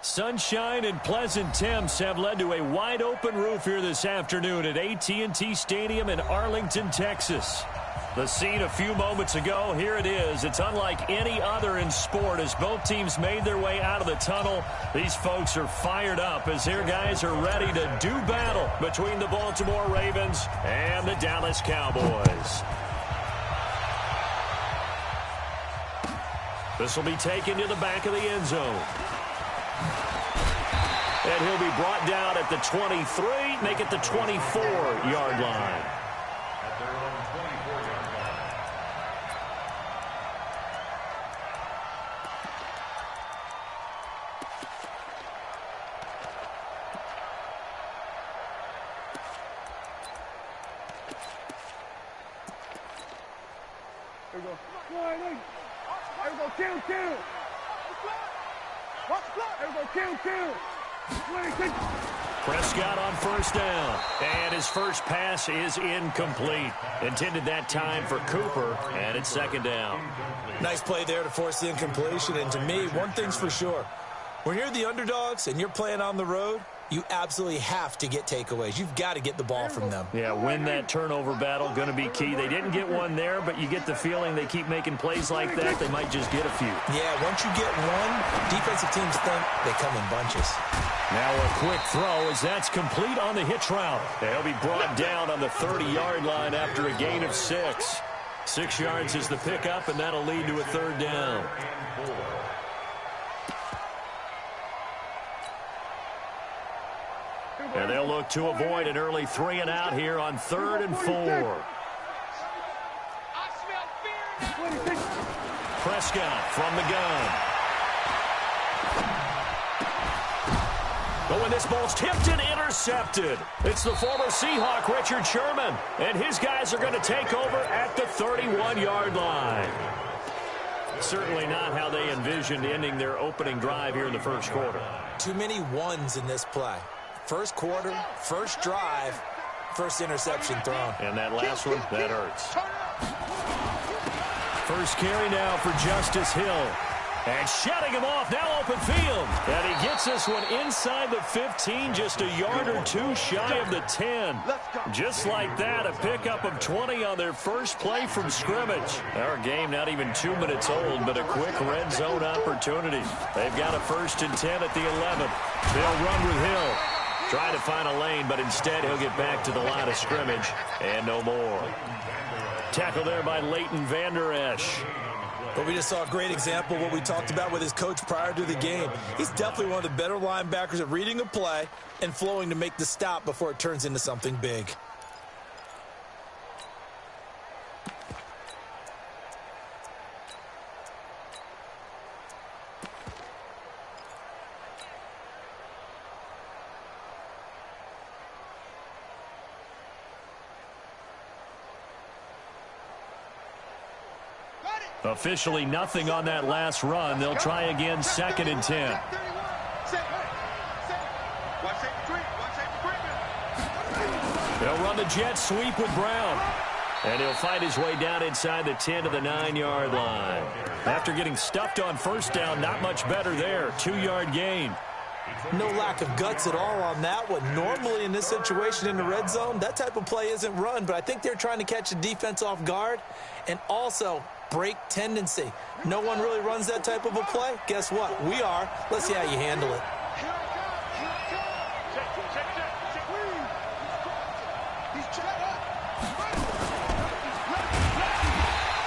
Sunshine and pleasant temps have led to a wide-open roof here this afternoon at AT&T Stadium in Arlington, Texas. The scene a few moments ago, here it is. It's unlike any other in sport as both teams made their way out of the tunnel. These folks are fired up as their guys are ready to do battle between the Baltimore Ravens and the Dallas Cowboys. This will be taken to the back of the end zone. And he'll be brought down at the 23, make it the 24-yard line. There we go. There we go. Kill. There we go. Kill. Prescott on first down. And his first pass is incomplete. Intended that time for Cooper, and it's second down. Nice play there to force the incompletion. And to me, one thing's for sure. When you're the underdogs and you're playing on the road, you absolutely have to get takeaways. You've got to get the ball from them. Yeah, win that turnover battle, going to be key. They didn't get one there, but you get the feeling they keep making plays like that, they might just get a few. Yeah, once you get one, defensive teams think they come in bunches. Now a quick throw as that's complete on the hitch route. They'll be brought down on the 30-yard line after a gain of 6. 6 yards is the pickup, and that'll lead to a third down. And they'll look to avoid an early 3 and out here on 3rd and 4. Prescott from the gun. But when this ball's tipped and intercepted, it's the former Seahawk Richard Sherman. And his guys are going to take over at the 31-yard line. Certainly not how they envisioned ending their opening drive here in the first quarter. Too many ones in this play. First quarter, first drive, first interception thrown. And that last one, that hurts. First carry now for Justice Hill. And shutting him off, now open field. And he gets this one inside the 15, just a yard or two shy of the 10. Just like that, a pickup of 20 on their first play from scrimmage. Our game not even 2 minutes old, but a quick red zone opportunity. They've got a 1st and 10 at the 11. They'll run with Hill. Try to find a lane, but instead he'll get back to the line of scrimmage and no more. Tackle there by Leighton Vander Esch. But we just saw a great example of what we talked about with his coach prior to the game. He's definitely one of the better linebackers at reading a play and flowing to make the stop before it turns into something big. Officially nothing on that last run. They'll try again 2nd and 10. They'll run the jet sweep with Brown. And he'll fight his way down inside the 10 to the 9-yard line. After getting stuffed on first down, not much better there. 2-yard gain. No lack of guts at all on that one. Normally in this situation in the red zone, that type of play isn't run, but I think they're trying to catch the defense off guard and also break tendency. No one really runs that type of a play. Guess what? We are. Let's see how you handle it.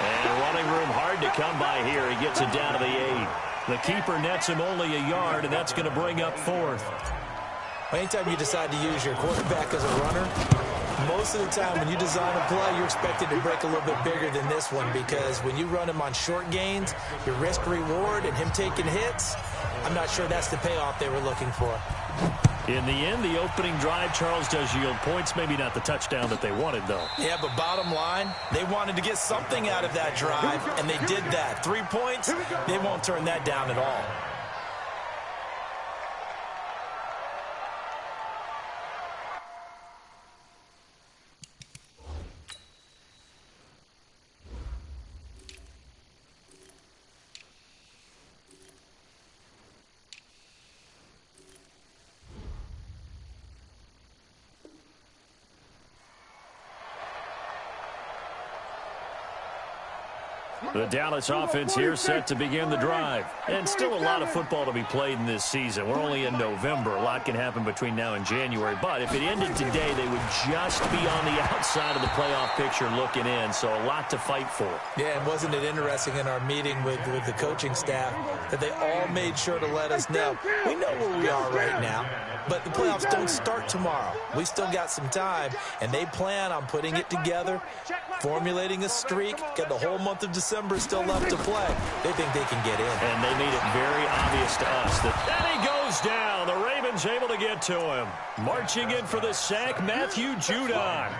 And running room hard to come by here. He gets it down to the 8. The keeper nets him only a yard, and that's going to bring up 4th. Anytime you decide to use your quarterback as a runner, most of the time when you design a play, you're expected to break a little bit bigger than this one because when you run him on short gains, your risk-reward and him taking hits, I'm not sure that's the payoff they were looking for. In the end, the opening drive, Charles, does yield points. Maybe not the touchdown that they wanted, though. Yeah, but bottom line, they wanted to get something out of that drive, and they did that. 3 points, they won't turn that down at all. The Dallas offense here set to begin the drive. And still a lot of football to be played in this season. We're only in November. A lot can happen between now and January. But if it ended today, they would just be on the outside of the playoff picture looking in. So a lot to fight for. Yeah, and wasn't it interesting in our meeting with the coaching staff that they all made sure to let us know. We know where we are right now, but the playoffs don't start tomorrow. We still got some time, and they plan on putting it together, formulating a streak, get the whole month of December still left to play. They think they can get in. And they made it very obvious to us that he goes down. The Ravens able to get to him. Marching in for the sack, Matthew Judon.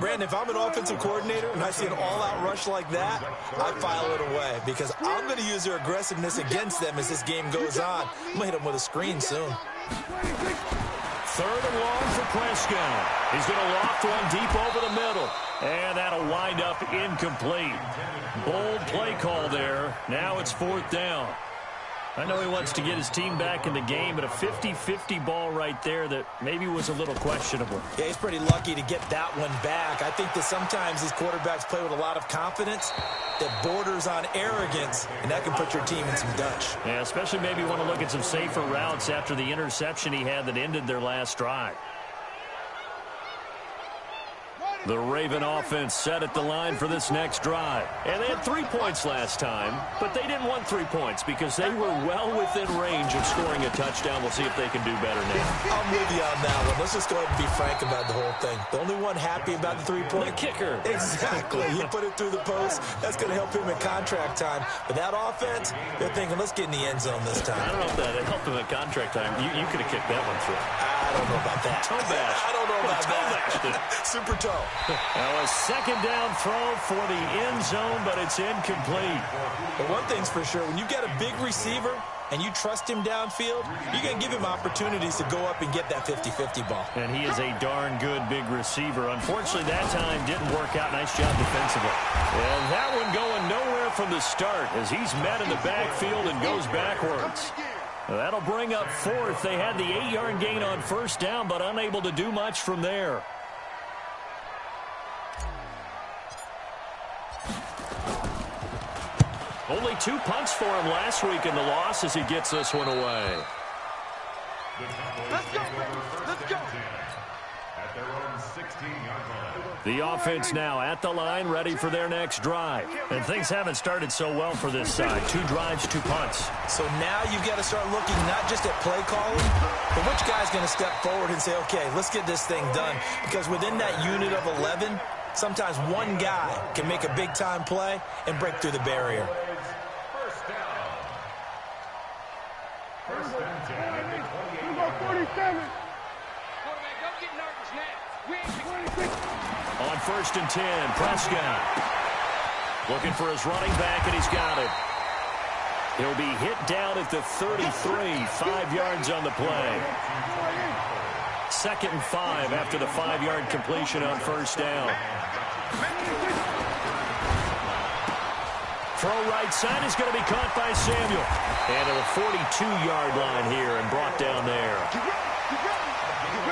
Brandon, if I'm an offensive coordinator and I see an all-out rush like that, I file it away because I'm going to use their aggressiveness against them as this game goes on. I'm going to hit them with a screen soon. 3rd and long for Prescott. He's going to loft one deep over the middle. And that'll wind up incomplete. Bold play call there. Now it's 4th down. I know he wants to get his team back in the game, but a 50-50 ball right there that maybe was a little questionable. Yeah, he's pretty lucky to get that one back. I think that sometimes these quarterbacks play with a lot of confidence that borders on arrogance, and that can put your team in some Dutch. Yeah, especially maybe want to look at some safer routes after the interception he had that ended their last drive. The Raven offense set at the line for this next drive. And they had 3 points last time, but they didn't want 3 points because they were well within range of scoring a touchdown. We'll see if they can do better now. I'm with you on that one. Let's just go ahead and be frank about the whole thing. The only one happy about the 3-point. The kicker. Exactly. He put it through the post. That's going to help him in contract time. But that offense, they're thinking, let's get in the end zone this time. I don't know if that helped him in contract time. You could have kicked that one through. I don't know about that. Toe bash. I don't know about that. Super toe. Now a 2nd down throw for the end zone, but it's incomplete. But one thing's for sure, when you get a big receiver and you trust him downfield, you're going to give him opportunities to go up and get that 50-50 ball. And he is a darn good big receiver. Unfortunately, that time didn't work out. Nice job defensively. And that one going nowhere from the start as he's met in the backfield and goes backwards. That'll bring up 4th. They had the 8-yard gain on 1st down, but unable to do much from there. Only 2 punts for him last week in the loss as he gets this one away. Let's go. Let's go. At their own 16-yard line. The offense now at the line, ready for their next drive. And things haven't started so well for this side. 2 drives, 2 punts. So now you've got to start looking not just at play calling, but which guy's going to step forward and say, okay, let's get this thing done. Because within that unit of 11, sometimes one guy can make a big-time play and break through the barrier. First and 10 at the 28-yard 47. Quarterback, don't get nervous now. We ain't 26. On 1st and 10, Prescott looking for his running back, and he's got it. He'll be hit down at the 33, 5 yards on the play. 2nd and 5 after the 5-yard completion on 1st down. Throw right side is going to be caught by Samuel. And to the 42-yard line here and brought down there.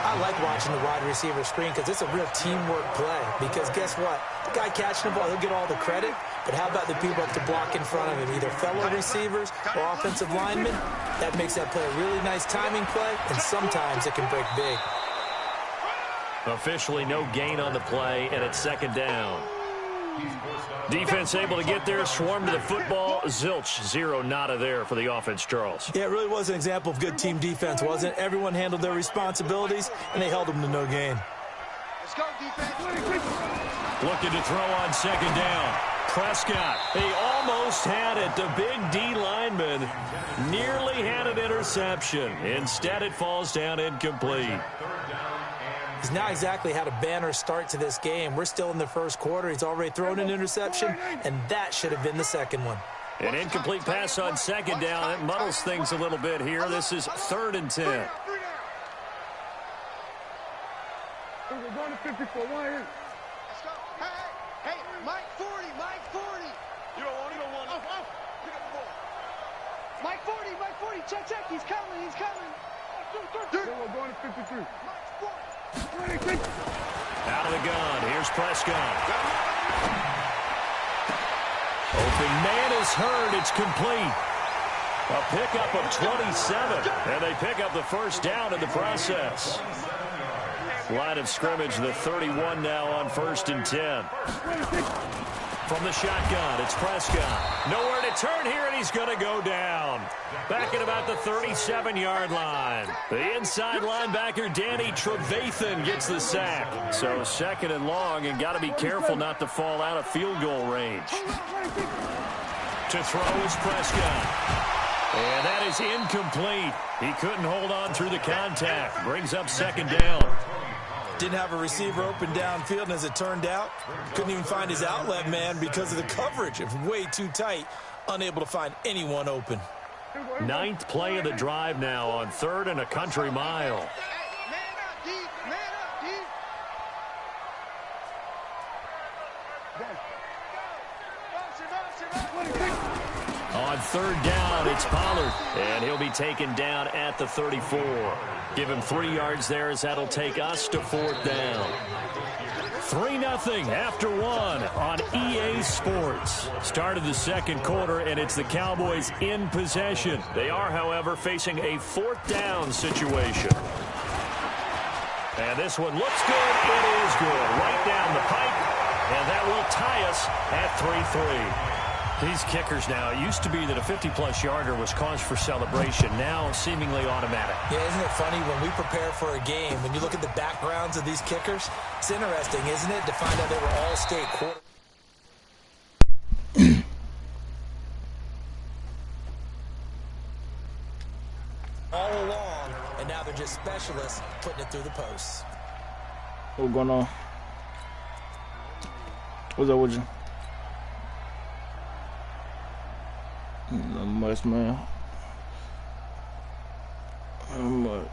I like watching the wide receiver screen because it's a real teamwork play. Because guess what? The guy catching the ball, he'll get all the credit. But how about the people up to block in front of him, either fellow receivers or offensive linemen? That makes that play a really nice timing play, and sometimes it can break big. Officially no gain on the play, and it's 2nd down. Defense able to get there, swarm to the football. Zilch, 0 nada there for the offense, Charles. Yeah, it really was an example of good team defense, wasn't it? Everyone handled their responsibilities, and they held them to no gain. Let's go, defense. Looking to throw on 2nd down. Prescott, he almost had it. The big D lineman nearly had an interception. Instead, it falls down incomplete. He's not exactly had a banner start to this game. We're still in the 1st quarter. He's already thrown an interception, and that should have been the 2nd one. An incomplete pass on 2nd down. It muddles things a little bit here. This is 3rd and 10. We're going to 54. Let's go. Hey, Mike 40, Mike 40. You don't want it? Oh. Pick up the ball. Mike 40, check. He's coming. Then we're going to 53. Mike 40. 26. Out of the gun. Here's Prescott. Open man is heard. It's complete. A pickup of 27, and they pick up the first down in the process. Line of scrimmage, the 31 now on 1st and 10. From the shotgun, it's Prescott. Nowhere to turn here, and he's going to go down. Back at about the 37-yard line. The inside linebacker, Danny Trevathan, gets the sack. So 2nd and long, and got to be careful not to fall out of field goal range. To throw is Prescott. And that is incomplete. He couldn't hold on through the contact. Brings up 2nd down. Didn't have a receiver open downfield, and as it turned out, couldn't even find his outlet man because of the coverage. It was way too tight, unable to find anyone open. 9th play of the drive now on 3rd and a country mile. Man up, D. Man up, D. On 3rd down, it's Pollard, and he'll be taken down at the 34. Give him 3 yards there as that'll take us to 4th down. 3-0 after 1 on EA Sports. Start of the 2nd quarter, and it's the Cowboys in possession. They are, however, facing a 4th down situation. And this one looks good. It is good. Right down the pipe, and that will tie us at 3-3. These kickers now, it used to be that a 50-plus yarder was cause for celebration. Now seemingly automatic. Yeah, isn't it funny when we prepare for a game, when you look at the backgrounds of these kickers, it's interesting, isn't it, to find out they were all-state quarter. all along, and now they're just specialists putting it through the posts. What's going on? What's up with you? Not much, man. Not much.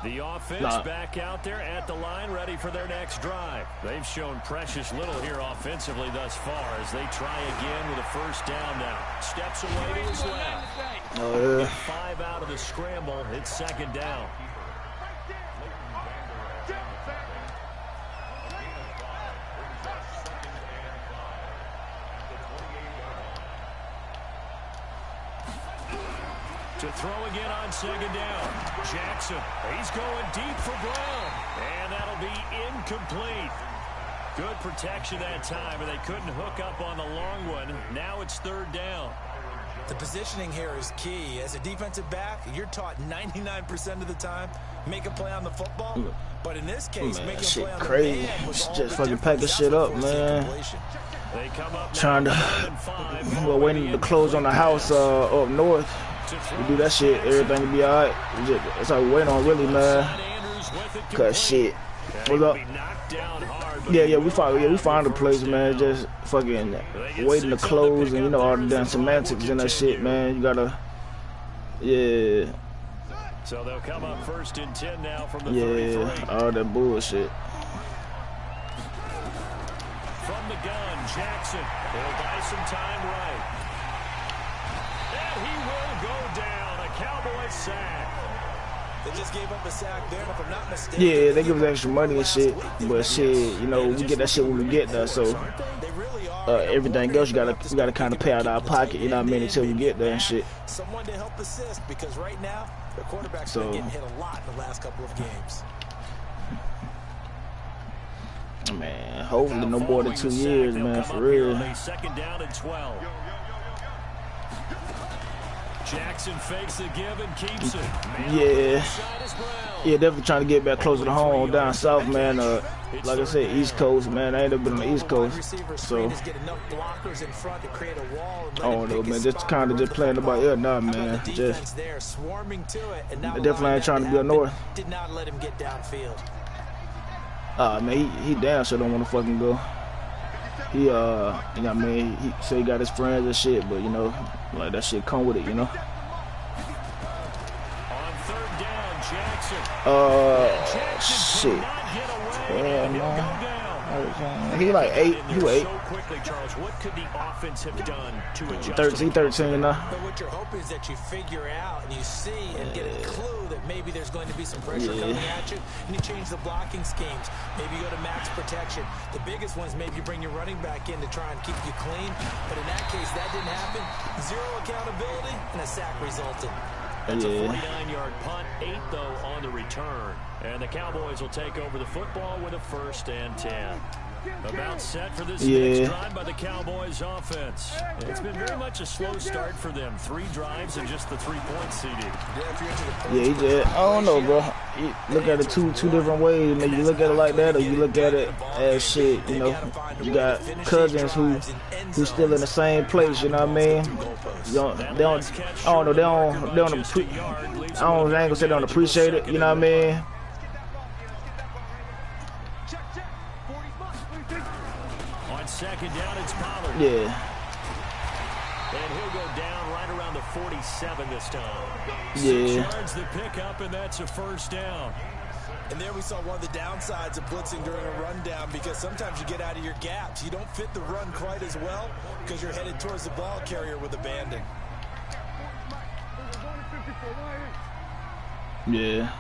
The offense back out there at the line, ready for their next drive. They've shown precious little here offensively thus far as they try again with a 1st down now. Steps away to his left. Oh, yeah. 5 out of the scramble. It's 2nd down. To throw again on 2nd down. Jackson, he's going deep for Brown. And that'll be incomplete. Good protection that time, and they couldn't hook up on the long one. Now it's 3rd down. The positioning here is key. As a defensive back, you're taught 99% of the time, make a play on the football. But in this case, making a play on crazy. the man was all Just the fucking pack this shit up, man. They come up Trying to, we're waiting to close on the house up north. We do that shit, everything will be alright. That's all we waiting on, really, man. Cause shit, what's up? Yeah, we found a place, man. Just fucking waiting to close, and you know all the damn semantics and that shit, man. You gotta, yeah. So they'll come up 1st and 10 now from the 33. All that bullshit. From the gun, Jackson. He'll buy some time right. And he will go down. A Cowboys sack. They just gave up a sack there, if I'm not mistaken. Yeah, they give us extra money and shit, but shit, you know, we get that shit when we get there. So everything else, you gotta kind of pay out of our pocket, you know what I mean, until we get there and shit. Someone to help assist, because right now the quarterback's been getting hit a lot in the last couple of games. Man, hopefully no more than 2 years, man, for real. 2nd down and 12. Jackson fakes the give and keeps it. Yeah, definitely trying to get back closer to home down south, man. Like I said, East Coast, man. I ain't never been on the East Coast, so I don't know, man. Just kind of just playing about it now, man. Just I definitely ain't trying to be up north. Did not let him get downfield. Man, he damn sure don't want to fucking go. He, you know what I mean, he say he got his friends and shit, but, you know, like, that shit come with it, you know? On 3rd down, Jackson. Shit. Yeah, man. He like 8. He was 8. So quickly, Charles. What could the offense have done to adjust? 13 now. But what you're hoping is that you figure out and you see and get a clue that maybe there's going to be some pressure coming at you, and you change the blocking schemes. Maybe you go to max protection. The biggest one is maybe you bring your running back in to try and keep you clean. But in that case, that didn't happen. Zero accountability, and a sack resulted. That's a 49-yard punt, 8, though, on the return. And the Cowboys will take over the football with a 1st and 10. About set for this next drive by the Cowboys offense. It's been very much a slow start for them. 3 drives and just the 3-point seeding. Yeah, he did. I don't know, bro. You look at it two different ways. Maybe you look at it like that, or you look at it as shit. You know, you got cousins who still in the same place. You know what I mean? They don't. I don't know. They don't. I ain't gonna say they don't appreciate it. You know what I mean? Second down, it's Pollard. Yeah. And he'll go down right around the 47 this time. Yeah. 6 yards the pickup, and that's a 1st down. And there we saw one of the downsides of blitzing during a rundown, because sometimes you get out of your gaps. You don't fit the run quite as well because you're headed towards the ball carrier with abandon. Yeah.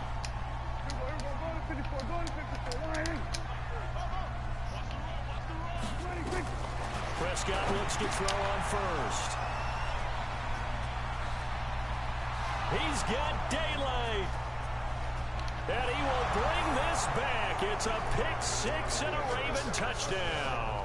Prescott looks to throw on 1st. He's got daylight. And he will bring this back. It's a pick 6 and a Raven touchdown.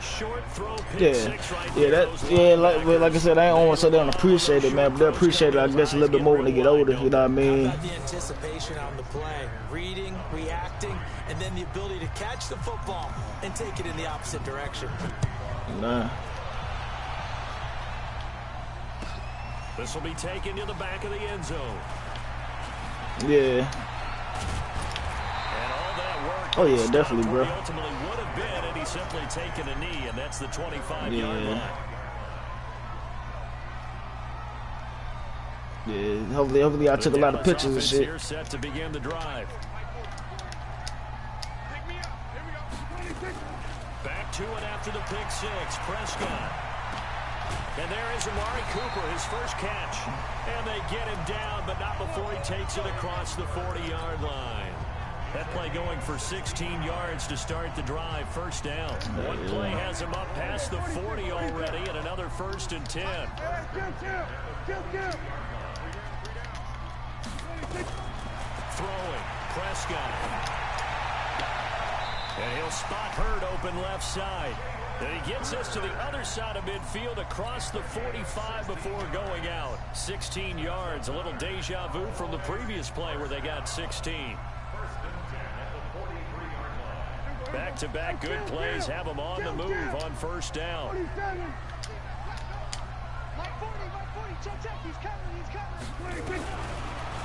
Short throw, pick 6 right there. Like I said, I ain't almost say they don't appreciate it, man, but they appreciate it, I guess, a little bit more when they get older, you know what I mean? The anticipation on the play, reading, reacting, and then the ability to catch the football and take it in the opposite direction. Nah. This will be taken to the back of the end zone. Yeah. And all that work. Oh yeah, definitely, bro. Ultimately would have been, and he's simply taken a knee, and that's the 25-yard line. Yeah. Hopefully, I took a lot of pictures and shit. Here set to begin the drive. Back to it after the pick 6. Prescott. And there is Amari Cooper, his first catch. And they get him down, but not before he takes it across the 40-yard line. That play going for 16 yards to start the drive. 1st down. One play has him up past the 40 already, and another 1st and 10. Throwing. Prescott. And he'll spot Hurd open left side. And he gets us to the other side of midfield across the 45 before going out. 16 yards, a little deja vu from the previous play where they got 16. Back-to-back good plays have them on the move on 1st down.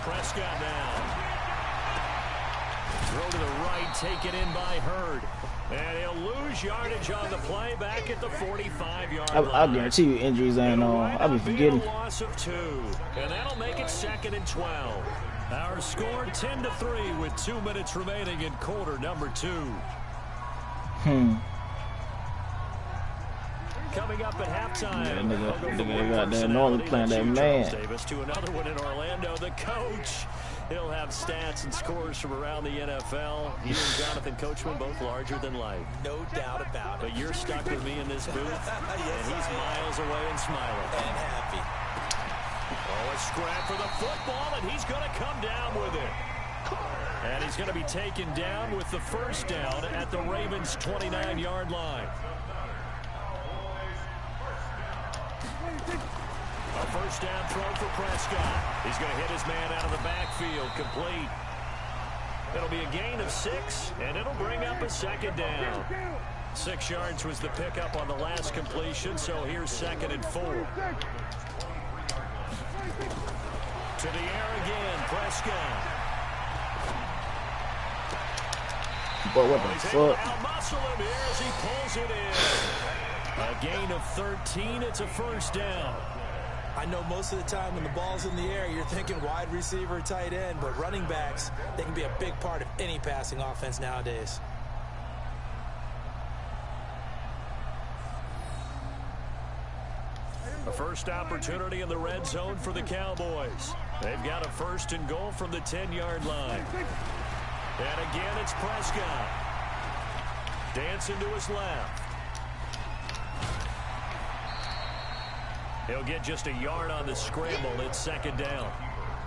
Prescott now. Throw to the right, taken in by Hurd. And he'll lose yardage on the play back at the 45-yard line. I guarantee you injuries ain't on. I'll be forgetting. A loss of 2. And that'll make it 2nd and 12. Our score 10-3 with 2 minutes remaining in quarter number 2. Coming up at halftime. Yeah, nigga got that normally playing that man. Davis to another one in Orlando. The coach. He'll have stats and scores from around the NFL. He and Jonathan Coachman both larger than life. No doubt about it. But you're stuck with me in this booth, and he's miles away and smiling. And happy. Oh, a scrap for the football, and he's going to come down with it. And he's going to be taken down with the 1st down at the Ravens' 29-yard line. A 1st down throw for Prescott. He's going to hit his man out of the backfield, complete. It'll be a gain of 6, and it'll bring up a 2nd down. 6 yards was the pickup on the last completion, so here's 2nd and 4. To the air again, Prescott. But what the fuck? Outmuscle him here as he pulls it in. A gain of 13. It's a 1st down. I know most of the time when the ball's in the air, you're thinking wide receiver, tight end, but running backs, they can be a big part of any passing offense nowadays. A first opportunity in the red zone for the Cowboys. They've got a 1st and goal from the 10-yard line. And again, it's Prescott. Dancing to his left. He'll get just a yard on the scramble. It's 2nd down.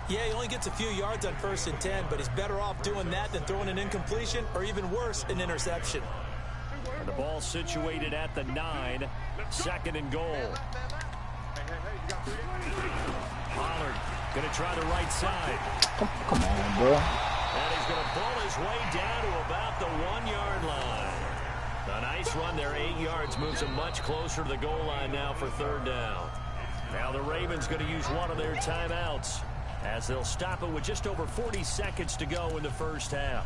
Yeah, he only gets a few yards on 1st and 10, but he's better off doing that than throwing an incompletion or even worse, an interception. And the ball situated at the 9. 2nd and goal. Pollard going to try the right side. Come on, bro. And he's going to pull his way down to about the 1-yard line. A nice run there, 8 yards, moves him much closer to the goal line now for 3rd down. Now the Ravens going to use one of their timeouts as they'll stop it with just over 40 seconds to go in the first half.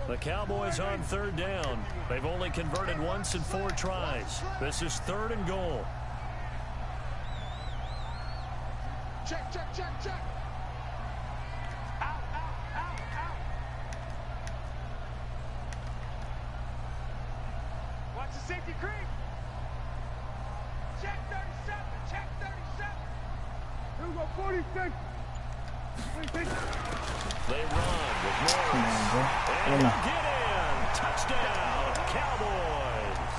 The Cowboys on 3rd down. They've only converted once in 4 tries. This is 3rd and goal. Check, check, check, check. Out, out, out, out. Watch the safety creep. Check 37, check 37. Here we go, 46. They run with Morris. And he'll get in. Touchdown, Cowboys.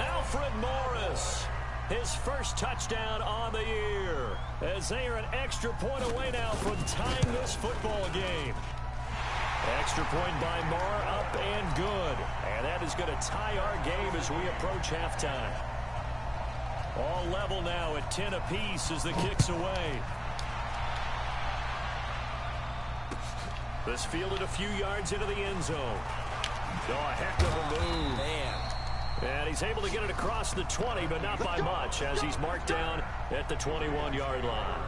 Alfred Morris, his first touchdown on the year, as they are an extra point away now from tying this football game. Extra point by Moore, up and good. And that is going to tie our game as we approach halftime. All level now at 10 apiece as the kick's away. This fielded a few yards into the end zone. Oh, a heck of a move. Man. And he's able to get it across the 20, but not by much, as he's marked down at the 21-yard line.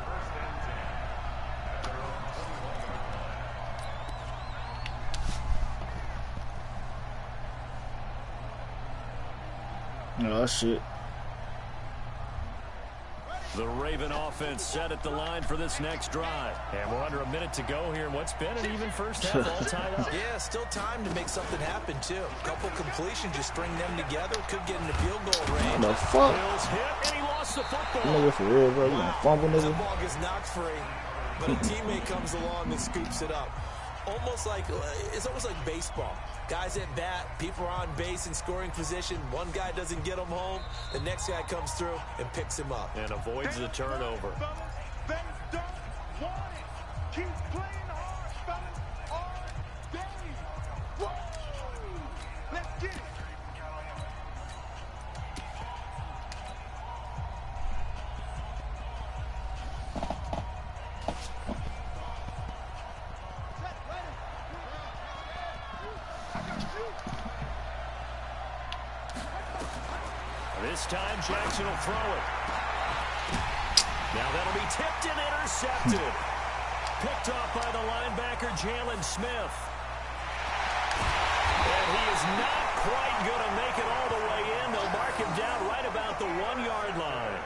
Oh, shit. The Raven offense set at the line for this next drive. And we're under a minute to go here in what's been an even first half, all tied up. Yeah, still time to make something happen, too. A couple completions, just string them together. Could get into field goal range. What the fuck? Bills hit, and he lost the football. Nigga, for real, bro. You gonna fumble, nigga? The ball gets knocked free, but a teammate comes along and scoops it up. It's almost like baseball. Guys at bat, people are on base in scoring position. One guy doesn't get him home. The next guy comes through and picks him up. And avoids the turnover. They don't want it. Keep playing hard, fellas. All day. Woo! Let's get it. This time, Jackson will throw it. Now that'll be tipped and intercepted. Picked off by the linebacker, Jalen Smith. And he is not quite going to make it all the way in. They'll mark him down right about the 1-yard line.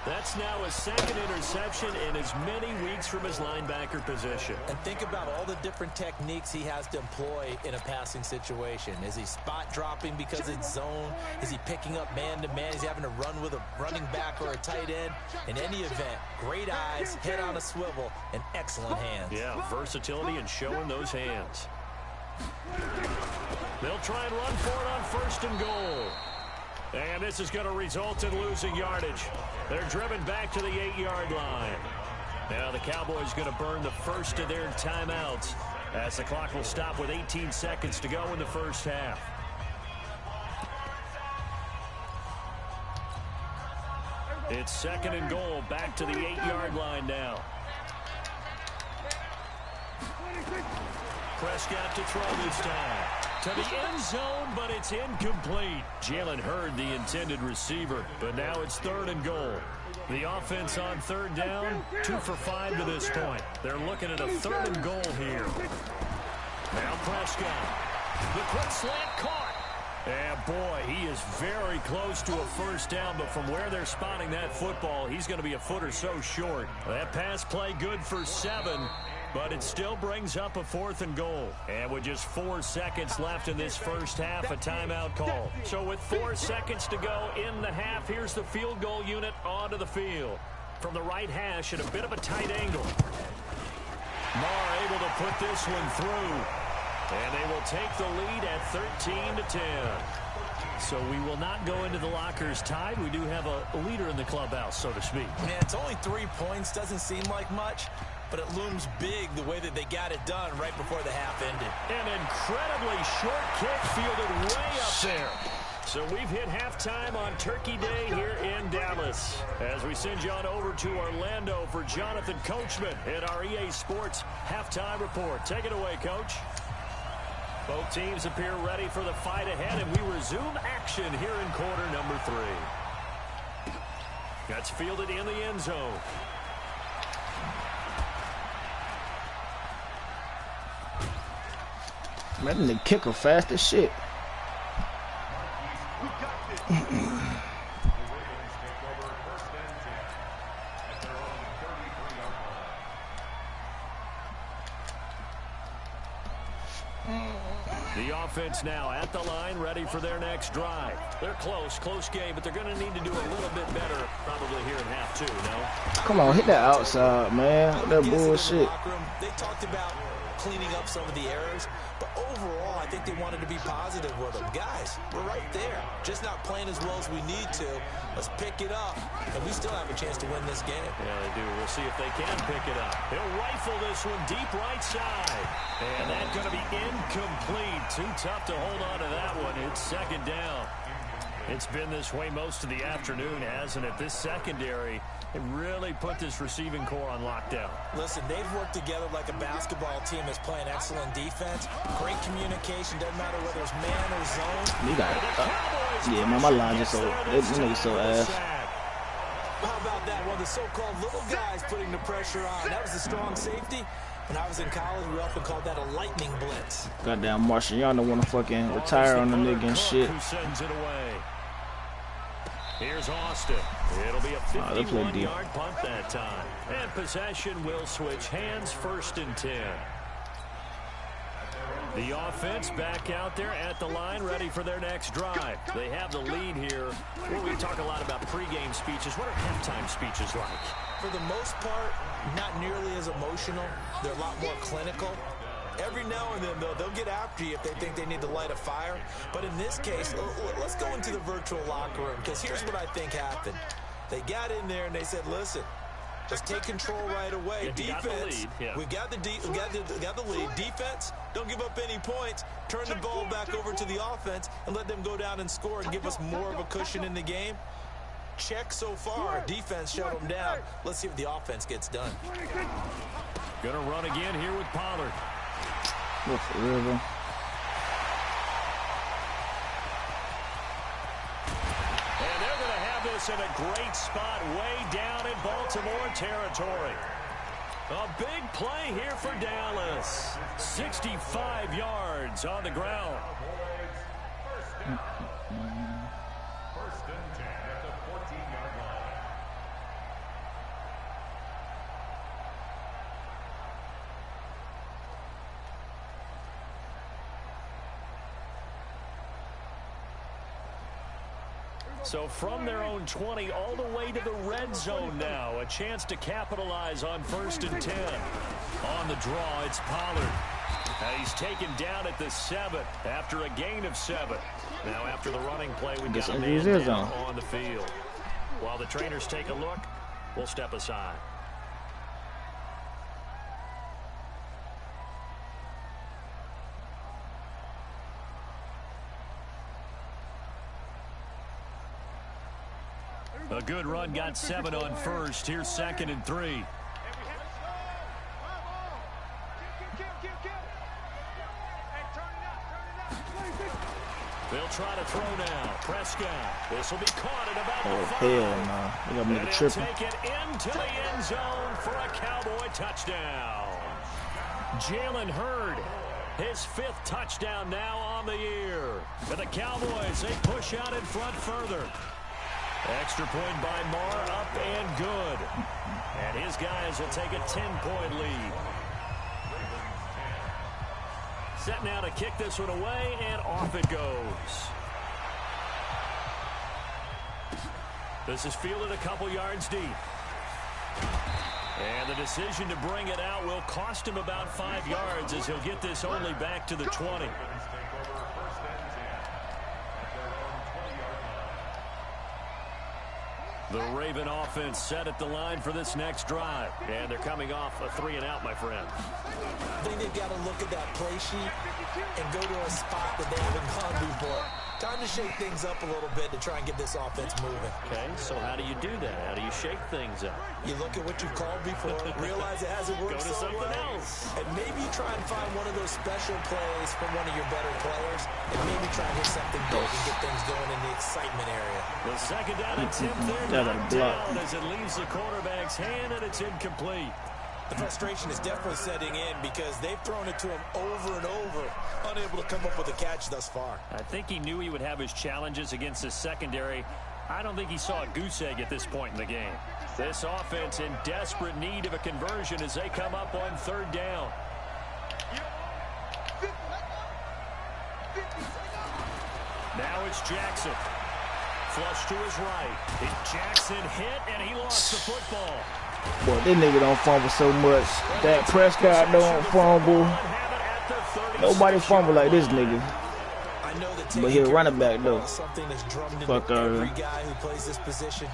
That's now his 2nd interception in as many weeks from his linebacker position. And think about all the different techniques he has to employ in a passing situation. Is he spot dropping because it's zone? Is he picking up man-to-man? Is he having to run with a running back or a tight end? In any event, great eyes, head on a swivel, and excellent hands. Yeah, versatility and showing those hands. They'll try and run for it on 1st and goal. And this is going to result in losing yardage. They're driven back to the 8-yard line. Now the Cowboys going to burn the first of their timeouts as the clock will stop with 18 seconds to go in the first half. It's 2nd and goal, back to the 8-yard line now. Prescott to throw this time. To the end zone, but it's incomplete. Jalen Hurd, the intended receiver, but now it's 3rd and goal. The offense on 3rd down, 2 for 5 to this point. They're looking at a 3rd and goal here. Now Prescott The quick slant caught. And boy, he is very close to a first down, but from where they're spotting that football, he's going to be a foot or so short. That pass play good for 7, but it still brings up a 4th and goal. And with just 4 seconds left in this first half, a timeout call. So with 4 seconds to go in the half, here's the field goal unit onto the field. From the right hash at a bit of a tight angle. Marr able to put this one through. And they will take the lead at 13-10. So we will not go into the lockers tied. We do have a leader in the clubhouse, so to speak. Man, it's only 3 points. Doesn't seem like much, but it looms big the way that they got it done right before the half ended. An incredibly short kick fielded way up there. So we've hit halftime on Turkey Day here in Dallas. As we send you on over to Orlando for Jonathan Coachman in our EA Sports halftime report. Take it away, Coach. Both teams appear ready for the fight ahead, and we resume action here in quarter number 3. That's fielded in the end zone. Man, the kicker fast as shit. The offense now at the line, ready for their next drive. They're close game, but they're going to need to do a little bit better probably here in half 2, no? Come on, hit that outside, man. That bullshit. They talked about cleaning up some of the errors, but overall, I think they wanted to be positive with them. Guys, we're right there. Just not playing as well as we need to. Let's pick it up, and we still have a chance to win this game. Yeah, they do. We'll see if they can pick it up. He'll rifle this one deep right side. And that's going to be incomplete. Too tough to hold on to that one. It's 2nd down. It's been this way most of the afternoon, hasn't it? This secondary, it really put this receiving core on lockdown. Listen, they've worked together like a basketball team that's playing excellent defense. Great communication. Doesn't matter whether it's man or zone. You got it. Yeah, man, my line just so, this nigga so ass. How about that? One of the so-called little guys putting the pressure on. That was a strong safety. When I was in college, we often called that a lightning blitz. Goddamn Marciano want to fucking retire on the nigga and shit. Who sends it away. Here's Austin. It'll be a 51-yard punt that time. And possession will switch hands, 1st and 10. The offense back out there at the line, ready for their next drive. They have the lead here. Well, we talk a lot about pregame speeches. What are halftime speeches like? For the most part, not nearly as emotional. They're a lot more clinical. Every now and then, though, they'll get after you if they think they need to light a fire. But in this case, let's go into the virtual locker room, because here's what I think happened. They got in there and they said, listen, let's take control right away. Defense, we got the lead. Defense, don't give up any points. Turn the ball back over to the offense and let them go down and score and give us more of a cushion in the game. Check so far. Defense shut them down. Let's see if the offense gets done. Gonna run again here with Pollard. What for real, bro? And they're going to have this in a great spot way down in Baltimore territory. A big play here for Dallas. 65 yards on the ground. First and 10 at the 14-yard line. So from their own 20 all the way to the red zone now. A chance to capitalize on 1st and 10. On the draw, it's Pollard. He's taken down at the 7 after a gain of 7. Now after the running play, we got a man down on the field. While the trainers take a look, we'll step aside. A good run, got 7 on 1st. Here's 2nd and 3. They'll try to throw now. Prescott. This will be caught at about the 5. Hell no. They got me And tripping. take it into the end zone for a Cowboy touchdown. Jalen Hurd His 5th touchdown now on the year. And the Cowboys, they push out in front further. Extra point by Marr, up and good. And his guys will take a 10-point lead. Set now to kick this one away, and off it goes. This is fielded a couple yards deep. And the decision to bring it out will cost him about 5 yards as he'll get this only back to the 20. The Raven offense set at the line for this next drive. And they're coming off a 3-and-out, my friend. I think they've got to look at that play sheet and go to a spot that they haven't gone before. Time to shake things up a little bit to try and get this offense moving. Okay, so how do you do that? How do you shake things up? You look at what you've called before, realize it hasn't worked Go to so something well, else. and maybe try and find one of those special plays from one of your better players, and maybe try and hit something big and get things going in the excitement area. The second down attempt there, knocked down as it leaves the quarterback's hand, and it's incomplete. The frustration is definitely setting in because they've thrown it to him over and over, unable to come up with a catch thus far. I think he knew he would have his challenges against his secondary. I don't think he saw a goose egg at this point in the game. This offense in desperate need of a conversion as they come up on 3rd down. Now it's Jackson. Flush to his right. Jackson hit, and he lost the football. Boy, this nigga don't fumble so much. That Prescott don't fumble. Nobody fumble like this nigga. But he'll run it back though. Fuck every guy who plays this position.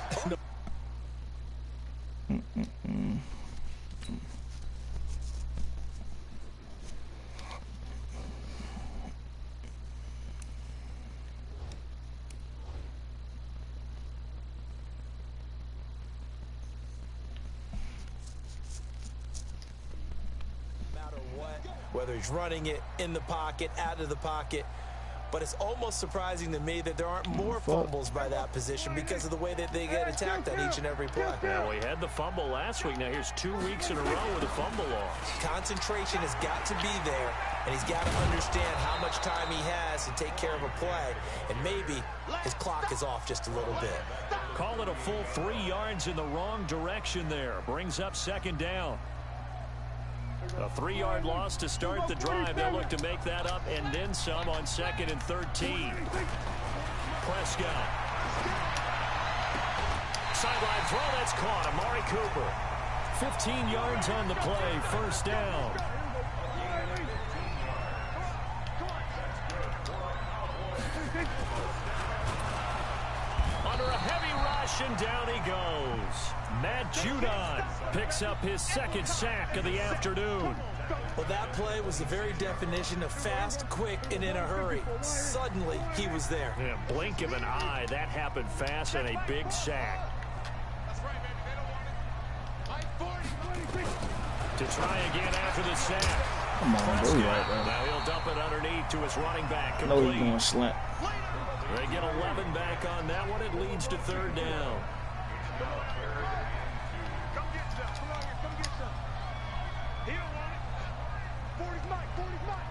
Whether he's running it in the pocket, out of the pocket. But it's almost surprising to me that there aren't more fumbles by that position because of the way that they get attacked on each and every play. Well, he had the fumble last week. Now here's 2 weeks in a row with a fumble loss. Concentration has got to be there, and he's got to understand how much time he has to take care of a play. And maybe his clock is off just a little bit. Call it a full 3 yards in the wrong direction there. Brings up 2nd down. A 3-yard loss to start the drive. They'll look to make that up and then some on 2nd and 13. Prescott. Sideline throw, that's caught. Amari Cooper. 15 yards on the play. 1st down. Under a heavy rush, and down he goes. Matt Judon picks up his 2nd sack of the afternoon. Well, that play was the very definition of fast, quick, and in a hurry. Suddenly, he was there. Yeah, blink of an eye, that happened fast, and a big sack. To try again after the sack. Come on, bro. Now he'll dump it underneath to his running back. Complete. No, he's going slant. They get 11 back on that one. It leads to 3rd down. Come get some. Come on here. Come get some. He don't want it. 40's Mike. 40's Mike.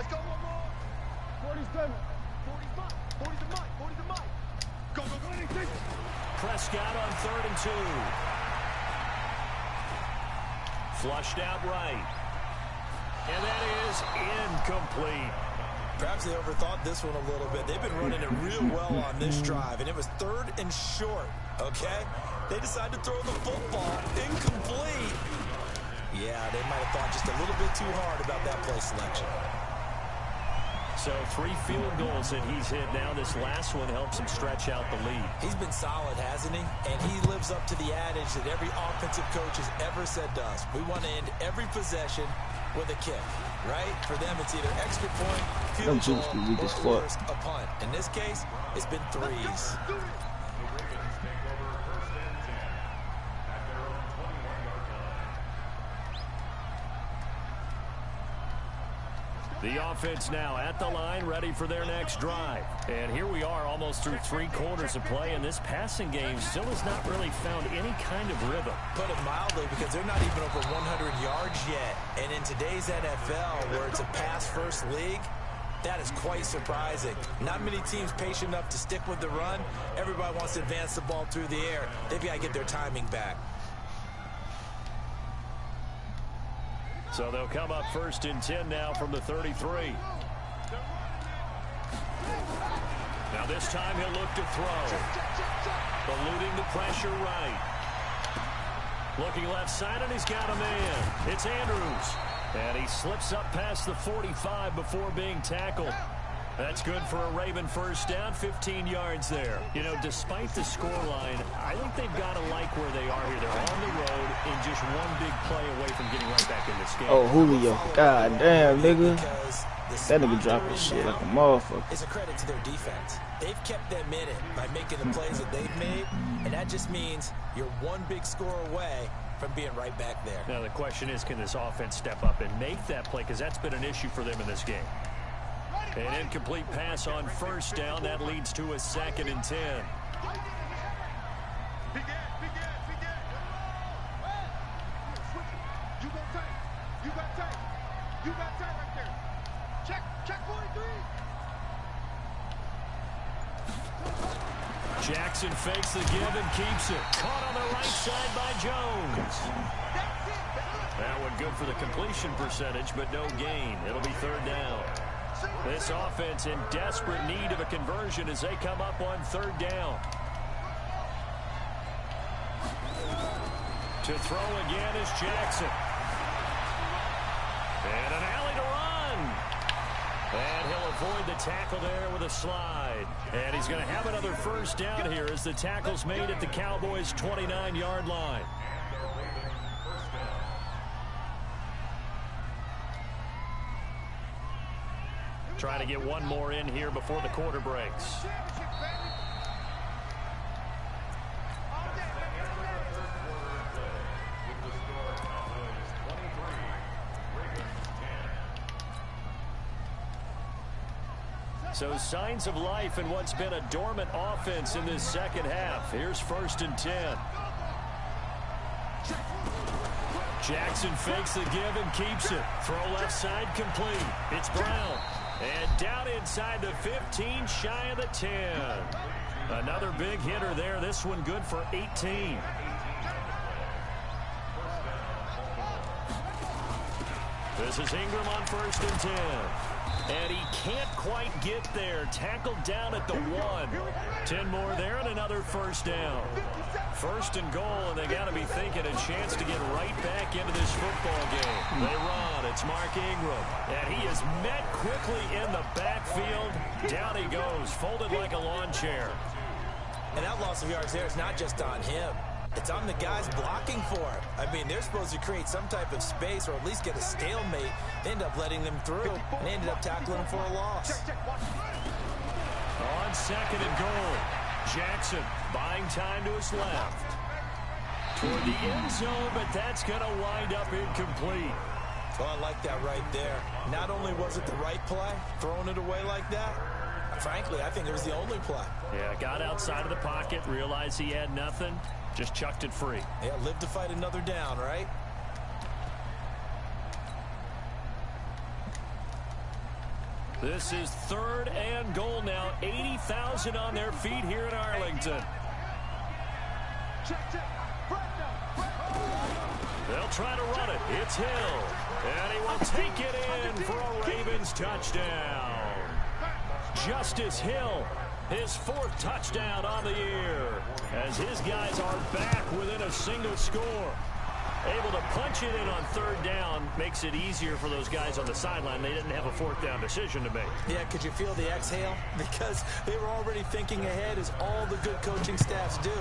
Let's go one more. 40's Denver. 40's Mike. 40's the Mike. 40's the Mike. Go, go, go. Prescott on 3rd and 2. Flushed out right. And that is incomplete. Perhaps they overthought this one a little bit. They've been running it real well on this drive, and it was 3rd and short, okay? They decided to throw the football incomplete. Yeah, they might have thought just a little bit too hard about that play selection. So 3 field goals that he's hit now. This last one helps him stretch out the lead. He's been solid, hasn't he? And he lives up to the adage that every offensive coach has ever said to us. We want to end every possession with a kick, right? For them, it's either extra point, field goal, or worst, a punt. In this case, it's been 3s. The offense now at the line, ready for their next drive. And here we are almost through 3 quarters of play, and this passing game still has not really found any kind of rhythm. Put it mildly, because they're not even over 100 yards yet. And in today's NFL, where it's a pass-first league, that is quite surprising. Not many teams patient enough to stick with the run. Everybody wants to advance the ball through the air. They've got to get their timing back. So they'll come up 1st and 10 now from the 33. Now this time he'll look to throw. Eluding the pressure right. Looking left side, and he's got a man. It's Andrews. And he slips up past the 45 before being tackled. That's good for a Raven first down, 15 yards there. You know, despite the scoreline, I think they've got to like where they are here. They're on the road and just one big play away from getting right back in this game. Oh, Julio. God damn, nigga. That nigga dropping shit like a motherfucker. It's a credit to their defense. They've kept them in it by making the plays that they've made, and that just means you're one big score away from being right back there. Now the question is, can this offense step up and make that play? Because that's been an issue for them in this game. An incomplete pass on first down. That leads to a 2nd and 10. You got time right there. Check 43. Jackson fakes the give and keeps it. Caught on the right side by Jones. That one good for the completion percentage, but no gain. It'll be 3rd down. This offense in desperate need of a conversion as they come up on 3rd down. To throw again is Jackson. And an alley to run. And he'll avoid the tackle there with a slide. And he's going to have another first down here as the tackle's made at the Cowboys' 29-yard line. Trying to get one more in here before the quarter breaks. So signs of life in what's been a dormant offense in this second half. Here's 1st and 10. Jackson fakes the give and keeps it. Throw left side complete. It's Brown. And down inside the 15, shy of the 10. Another big hitter there. This one good for 18. This is Ingram on 1st and 10. And he can't quite get there. Tackled down at the 1. 10 more there and another first down. 1st and goal, and they got to be thinking a chance to get right back into this football game. They run. It's Mark Ingram. And he is met quickly in the backfield. Down he goes, folded like a lawn chair. And that loss of yards there is not just on him. It's on the guys blocking for it. I mean, they're supposed to create some type of space or at least get a stalemate. They end up letting them through, and they ended up tackling them for a loss. On 2nd and goal, Jackson buying time to his left. Toward the end zone, but that's going to wind up incomplete. Oh, I like that right there. Not only was it the right play, throwing it away like that, frankly, I think it was the only play. Yeah, got outside of the pocket, realized he had nothing, just chucked it free. Yeah, live to fight another down, right? This is 3rd and goal now. 80,000 on their feet here in Arlington. They'll try to run it. It's Hill. And he will take it in for a Ravens touchdown. Justice Hill, his 4th touchdown on the year, as his guys are back within a single score. Able to punch it in on 3rd down makes it easier for those guys on the sideline. They didn't have a 4th down decision to make. Yeah, could you feel the exhale? Because they were already thinking ahead, as all the good coaching staffs do.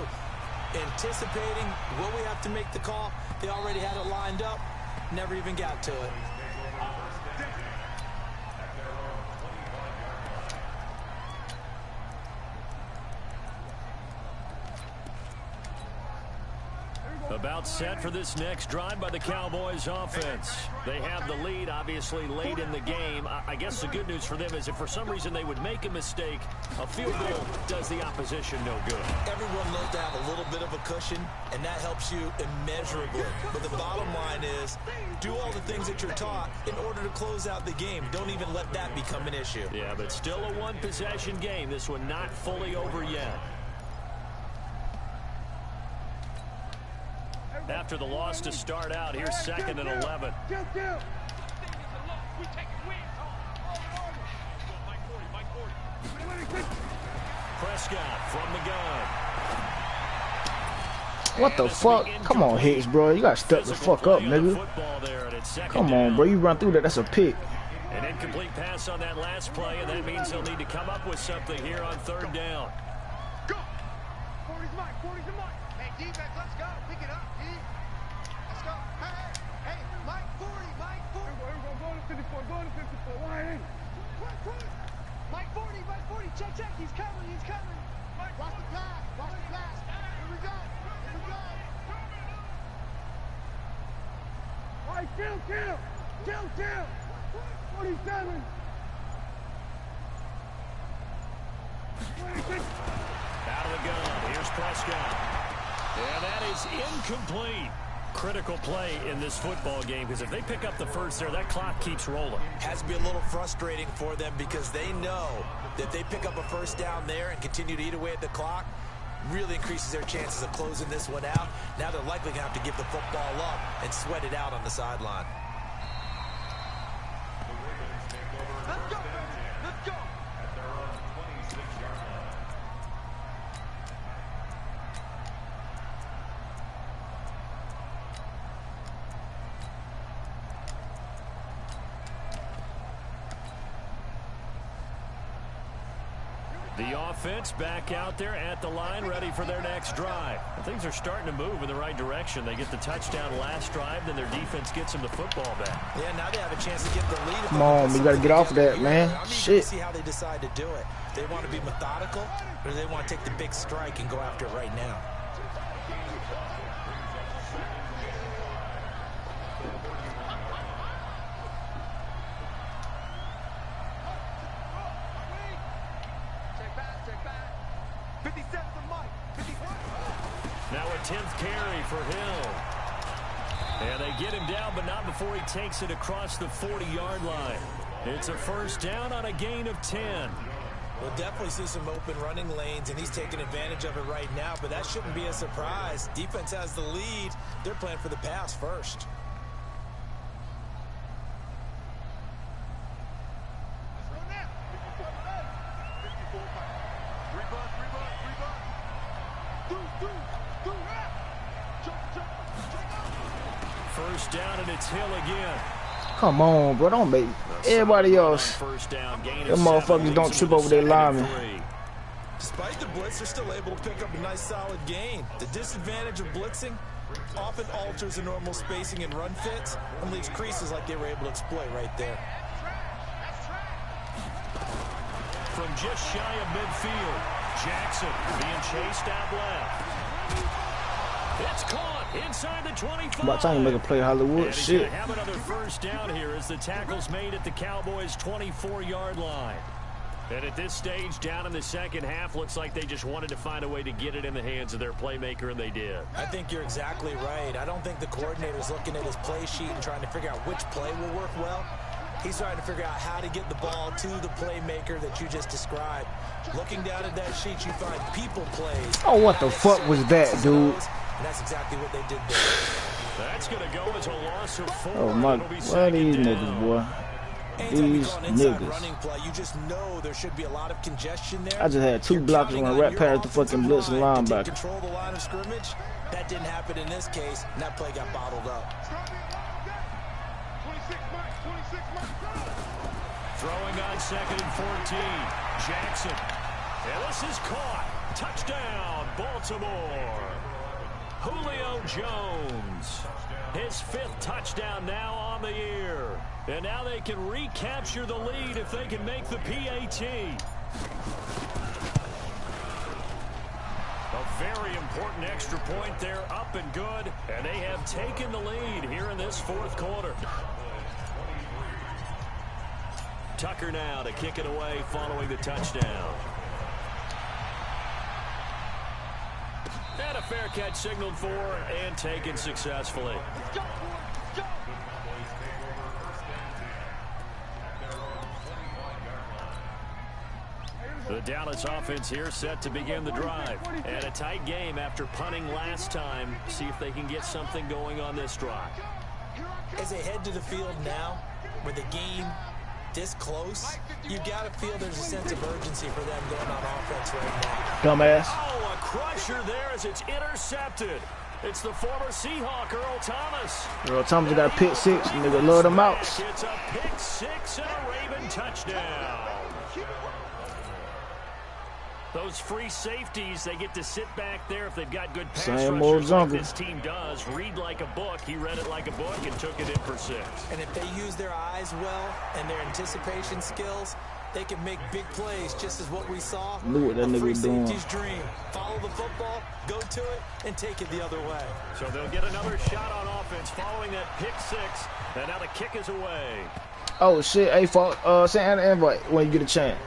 Anticipating, will we have to make the call? They already had it lined up, never even got to it. About set for this next drive by the Cowboys offense. They have the lead, obviously, late in the game. I guess the good news for them is if for some reason they would make a mistake, a field goal does the opposition no good. Everyone loves to have a little bit of a cushion, and that helps you immeasurably. But the bottom line is, do all the things that you're taught in order to close out the game. Don't even let that become an issue. Yeah, but still a one-possession game. This one not fully over yet. After the loss to start out, here's 2nd and 11. Prescott from the gun. What the fuck? Come on, Hicks, bro. You got to step the fuck up, nigga. Come on, bro. You run through that. That's a pick. An incomplete pass on that last play, and that means they'll need to come up with something here on 3rd down. Go! 40's Mike. 40's the Mike. Hey, defense, let's go. Pick it up, D. Let's go. Hey, Mike 40. Mike 40. Go to 54. Go to 54. Why ain't? Mike 40. Mike 40. Check. He's coming. Mike, watch the pass. Here we go. All right, kill. 47. 26. Out of the gun. Here's Prescott. And that is incomplete. Critical play in this football game, because if they pick up the first there, that clock keeps rolling. Has to be a little frustrating for them because they know that if they pick up a first down there and continue to eat away at the clock, really increases their chances of closing this one out. Now they're likely going to have to give the football up and sweat it out on the sideline. Let's go. At their own 26-yard line. The offense back out there at the line, ready for their next drive. And things are starting to move in the right direction. They get the touchdown last drive, then their defense gets them the football back. Yeah, now they have a chance to get the lead. Come on, we got to get off of that, man. Shit. See how they decide to do it. They want to be methodical, or do they want to take the big strike and go after it right now? Now a 10th carry for Hill. And they get him down, but not before he takes it across the 40-yard line. It's a first down on a gain of 10. We'll definitely see some open running lanes, and he's taking advantage of it right now, but that shouldn't be a surprise. Defense has the lead. They're playing for the pass first. First down, and it's Hill again. Come on, bro. Don't make everybody else. Them motherfuckers don't trip over their linemen. Despite the blitz, they're still able to pick up a nice solid gain. The disadvantage of blitzing often alters the normal spacing and run fits and leaves creases like they were able to exploit right there. From just shy of midfield, Jackson being chased out left. It's caught inside the 25. About time you make a play, Hollywood. And Shit. he's gonna have another first down here as the tackle's made at the Cowboys' 24-yard line. And at this stage, down in the second half, looks like they just wanted to find a way to get it in the hands of their playmaker, and they did. I think you're exactly right. I don't think the coordinator's looking at his play sheet and trying to figure out which play will work well. He's trying to figure out how to get the ball to the playmaker that you just described. Looking down at that sheet, you find people plays. Oh, what the fuck was that, dude? And that's exactly what they did there. That's going to go as a loss of 4. Oh, my. What are these niggas, boy? These niggas. Running play, you just know there should be a lot of congestion there. I just had 2 blockers when I ran past the fucking blitz and linebacker. Control the line of scrimmage. That didn't happen in this case, and that play got bottled up. 26 Mike. Throwing on 2nd and 14. Jackson. And this is caught. Touchdown, Baltimore. Julio Jones. His 5th touchdown now on the year. And now they can recapture the lead if they can make the PAT. A very important extra point there, up and good. And they have taken the lead here in this fourth quarter. Tucker now to kick it away following the touchdown. And a fair catch signaled for and taken successfully. The Dallas offense here set to begin the drive. And a tight game after punting last time. See if they can get something going on this drive. As they head to the field now, with the game this close, you got to feel there's a sense of urgency for them going on offense right now. Dumbass. Oh, a crusher there as it's intercepted. It's the former Seahawk, Earl Thomas. Earl Thomas got a pick six. Nigga love them outs. It's a pick six and a Raven touchdown. Those free safeties, they get to sit back there if they've got good pass rushers like this team does. Read like a book. He read it like a book and took it in for 6. And if they use their eyes well and their anticipation skills, they can make big plays, just as what we saw. Knew what that nigga was doing. Free safety's dream. Follow the football, go to it, and take it the other way. So they'll get another shot on offense following that pick 6. And now the kick is away. Oh, shit. Hey, send an invite when you get a chance.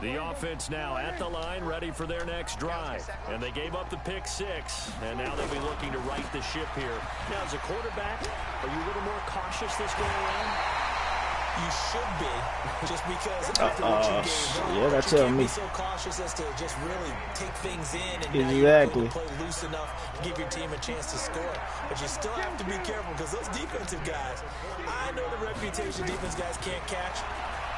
The offense now at the line, ready for their next drive. And they gave up the pick 6, and now they'll be looking to right the ship here. Now, as a quarterback, are you a little more cautious this go around? You should be, just because after what you gave yeah, that's telling me. Be so cautious as to just really take things in and exactly play loose enough to give your team a chance to score. But you still have to be careful because those defensive guys, I know the reputation defense guys can't catch.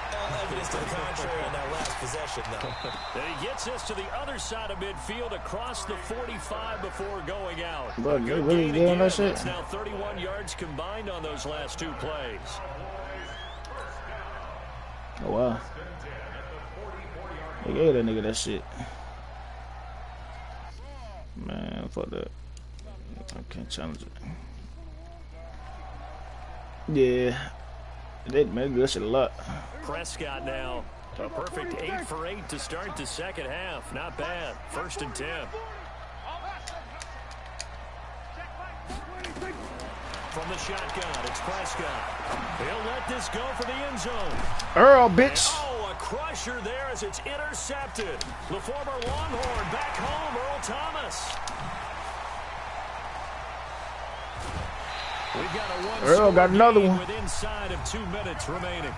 All evidence to the contrary on that last possession, though. Then he gets us to the other side of midfield across the 45 before going out. But they really doing that shit. It's now 31 yards combined on those last 2 plays. Oh, wow. They gave that nigga that shit. Man, fuck that. I can't challenge it. Yeah. They made that shit a lot. Prescott now. A perfect 8 for 8 to start the second half. Not bad. 1st and 10. From the shotgun, it's Prescott. He'll let this go for the end zone. Earl, bitch. Oh, a crusher there as it's intercepted. The former Longhorn back home, Earl Thomas. We've got a one Earl got another one. With inside of 2 minutes remaining.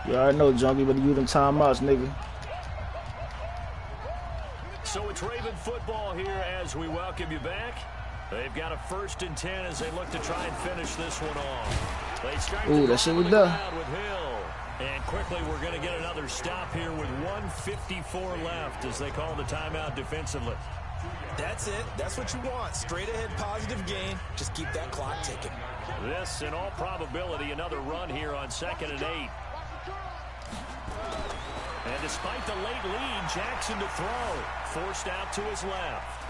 You already know, Junkie, but you them timeouts, nigga. So it's Raven football here as we welcome you back. They've got a 1st and 10 as they look to try and finish this one off. They start that shit was done. With Hill. And quickly we're going to get another stop here with 1:54 left as they call the timeout defensively. That's it. That's what you want. Straight ahead positive gain. Just keep that clock ticking. This, in all probability, another run here on 2nd and 8. And despite the late lead, Jackson to throw. Forced out to his left.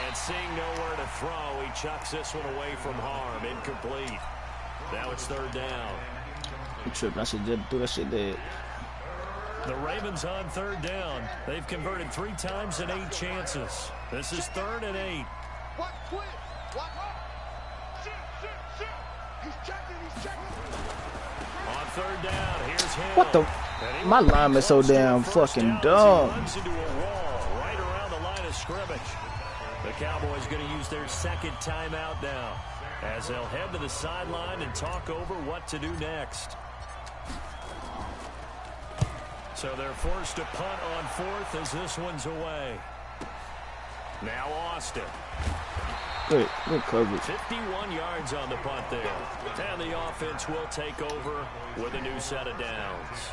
And seeing nowhere to throw, he chucks this one away from harm. Incomplete. Now it's 3rd down. I'm tripping. I should just do that shit dead. The Ravens on 3rd down. They've converted 3 times in 8 chances. This is 3rd and 8. What? Quit. What? Shoot. He's checking. On 3rd down, here's Hill. What the? My lineman's so damn fucking dumb. Runs into a wall right around the line of scrimmage. The Cowboys going to use their 2nd timeout now as they'll head to the sideline and talk over what to do next. So they're forced to punt on 4th as this one's away. Now Austin. Good coverage. 51 yards on the punt there. And the offense will take over with a new set of downs.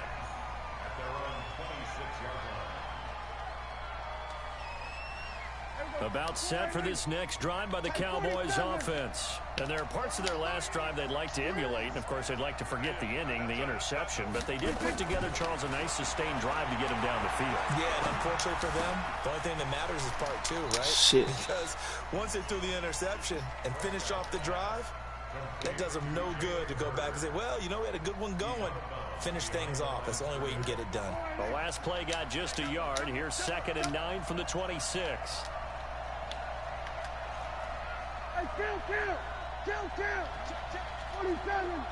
About set for this next drive by the Cowboys offense. And there are parts of their last drive they'd like to emulate. And, of course, they'd like to forget the inning, the interception. But they did put together, Charles, a nice sustained drive to get him down the field. Yeah, and unfortunately for them, the only thing that matters is part two, right? Shit. Because once they threw the interception and finished off the drive, that does them no good to go back and say, well, you know, we had a good one going. Finish things off. That's the only way you can get it done. The last play got just a yard. Here's 2nd and 9 from the 26. Hey, count. 27.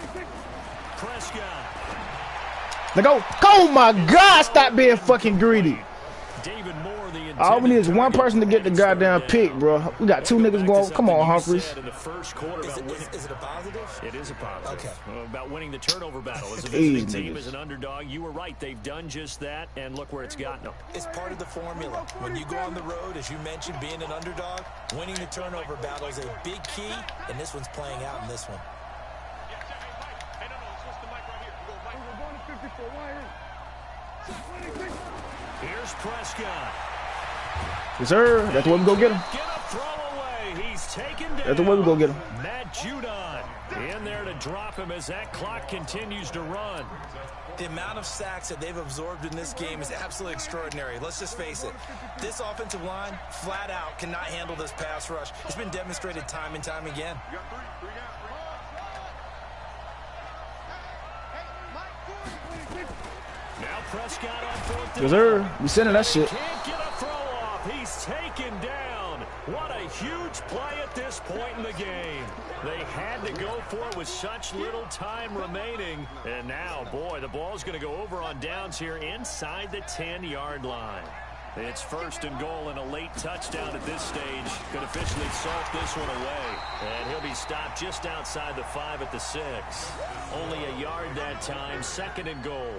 26. Prescott. Let go. Oh, my God. Stop being fucking greedy. David Moore, the All we need is one person to get the goddamn pick, bro. We got 2 niggas going. Come on, Humphreys. In the first quarter Is it a positive? It is a positive. Okay. About winning the turnover battle. As a visiting team, as an underdog, you were right. They've done just that, and look where it's gotten them. It's part of the formula. When you go on the road, as you mentioned, being an underdog, winning the turnover battle is a big key, and this one's playing out in this one. Here's Prescott. Yes, sir. That's the way we go get him. Get a throw away. He's taken down. That's the way we go get him. Matt Judon in there to drop him as that clock continues to run. The amount of sacks that they've absorbed in this game is absolutely extraordinary. Let's just face it. This offensive line, flat out, cannot handle this pass rush. It's been demonstrated time and time again. Now Prescott on 4th down. Yes, sir. We sending that shit. Can't get a throw off. He's taken down. What a huge play at this point in the game. They had to go for it with such little time remaining. And now, boy, the ball's going to go over on downs here inside the 10-yard line. It's 1st and goal and a late touchdown at this stage. Could officially salt this one away. And he'll be stopped just outside the 5 at the 6. Only a yard that time. 2nd and goal.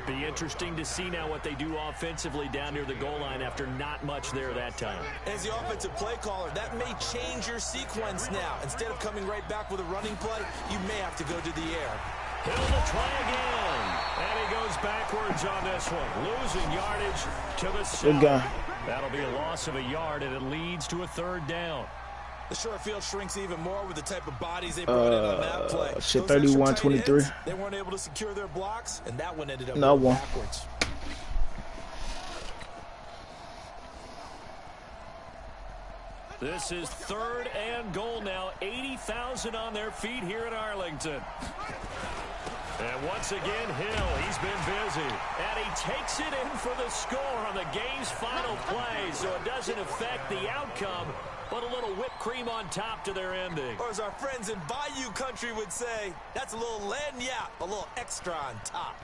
Be interesting to see now what they do offensively down near the goal line after not much there that time. As the offensive play caller, that may change your sequence now. Instead of coming right back with a running play, you may have to go to the air. Hill to try again. And he goes backwards on this one. Losing yardage to the south. That'll be a loss of a yard, and it leads to a 3rd down. The short field shrinks even more with the type of bodies they brought in on that play. Shit, 31-23. They weren't able to secure their blocks, and that one ended up No going one. backwards. This is 3rd and goal now. 80,000 on their feet here in Arlington. And once again, Hill, he's been busy. And he takes it in for the score on the game's final play, so it doesn't affect the outcome, but a little whipped cream on top to their ending. Or as our friends in Bayou country would say, that's a little lagniappe, a little extra on top.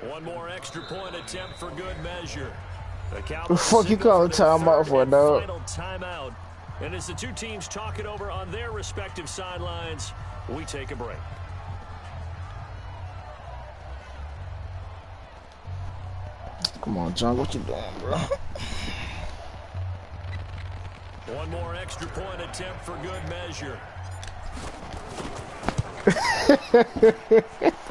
One more extra point attempt for good measure. The The fuck you call a timeout for, dog? Final timeout. And as the two teams talk it over on their respective sidelines, we take a break. Come on, John. What you doing, bro? One more extra point attempt for good measure.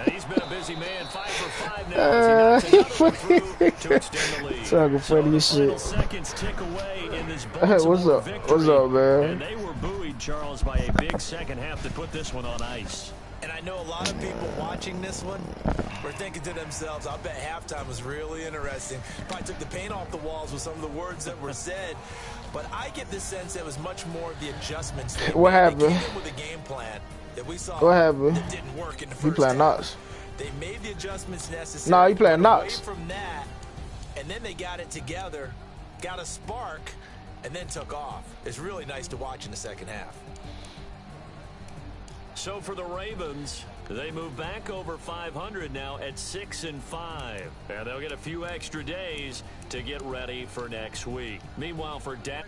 And he's been a busy man, 5 for 5 now as he knocks another one through to extend the lead. Talking funny as shit. Seconds tick away in this What's up? victory. What's up, man? And they were buoyed, Charles, by a big second half to put this one on ice. And I know a lot of people watching this one were thinking to themselves, I bet halftime was really interesting. Probably took the paint off the walls with some of the words that were said. But I get the sense that it was much more of the adjustments. What happened? They came in with a game plan that we saw What happened? that didn't work in the He first playing half. Knox. They made the adjustments necessary. Nah, he playing got Knox. away from that, and then they got it together, got a spark, and then took off. It's really nice to watch in the second half. So for the Ravens, they move back over 500 now at 6-5. And they'll get a few extra days to get ready for next week. Meanwhile, for Dak.